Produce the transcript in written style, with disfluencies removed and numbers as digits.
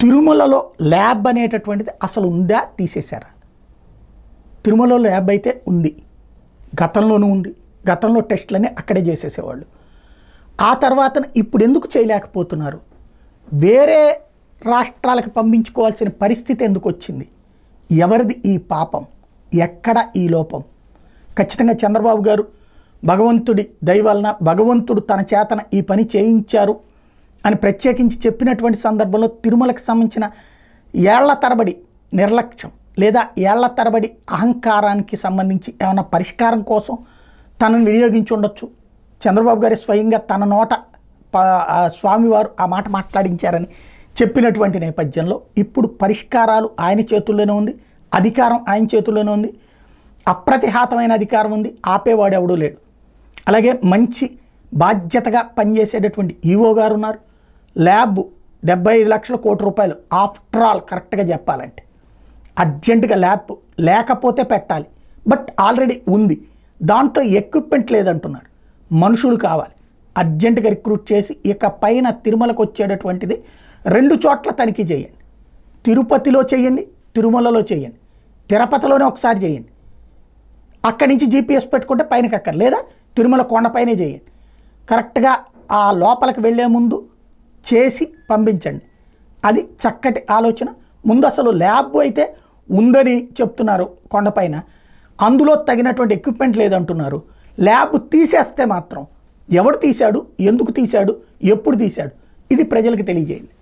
తిరుమలలో ల్యాబ్ అనేటటువంటిది అసలు ఉందా, తీసేశారా? తిరుమలలో ల్యాబ్ అయితే ఉంది, గతంలోనూ ఉంది. గతంలో టెస్టులన్నీ అక్కడే చేసేసేవాళ్ళు. ఆ తర్వాత ఇప్పుడు ఎందుకు చేయలేకపోతున్నారు? వేరే రాష్ట్రాలకు పంపించుకోవాల్సిన పరిస్థితి ఎందుకు వచ్చింది? ఎవరిది ఈ పాపం? ఎక్కడ ఈ లోపం? ఖచ్చితంగా చంద్రబాబు గారు భగవంతుడి దయ వలన, భగవంతుడు తన చేతన ఈ పని చేయించారు అని ప్రత్యేకించి చెప్పినటువంటి సందర్భంలో తిరుమలకు సంబంధించిన ఏళ్ల తరబడి నిర్లక్ష్యం లేదా ఏళ్ల తరబడి అహంకారానికి సంబంధించి ఏమైనా పరిష్కారం కోసం తనను వినియోగించి ఉండొచ్చు. చంద్రబాబు గారి స్వయంగా తన నోట స్వామివారు ఆ మాట మాట్లాడించారని చెప్పినటువంటి నేపథ్యంలో ఇప్పుడు పరిష్కారాలు ఆయన చేతుల్లోనే ఉంది, అధికారం ఆయన చేతుల్లోనే ఉంది, అప్రతిహాతమైన అధికారం ఉంది, ఆపేవాడు ఎవడూ లేడు. అలాగే మంచి బాధ్యతగా పనిచేసేటటువంటి ఈవో గారు ఉన్నారు. ల్యాబ్ 75 లక్షల కోటి రూపాయలు, ఆఫ్టర్ ఆల్ కరెక్ట్గా చెప్పాలంటే అర్జెంటుగా ల్యాబ్ లేకపోతే పెట్టాలి, బట్ ఆల్రెడీ ఉంది. దాంట్లో ఎక్విప్మెంట్ లేదంటున్నారు, మనుషులు కావాలి. అర్జెంటుగా రిక్రూట్ చేసి ఇక పైన తిరుమలకు వచ్చేటటువంటిది 2 చోట్ల తనిఖీ చేయండి. తిరుపతిలో చేయండి, తిరుమలలో చేయండి, తిరుపతిలోనే ఒకసారి చేయండి. అక్కడి నుంచి జీపీఎస్ పెట్టుకుంటే పైనకి అక్కర్, లేదా తిరుమల కొండపైనే చేయండి. కరెక్ట్గా ఆ లోపలికి వెళ్ళే ముందు చేసి పంపించండి. అది చక్కటి ఆలోచన. ముందు అసలు ల్యాబ్ అయితే ఉందని చెప్తున్నారు కొండపైన, అందులో తగినటువంటి ఎక్విప్మెంట్ లేదంటున్నారు. ల్యాబ్ తీసేస్తే మాత్రం ఎవడు తీశాడు, ఎందుకు తీశాడు, ఎప్పుడు తీశాడు, ఇది ప్రజలకు తెలియజేయండి.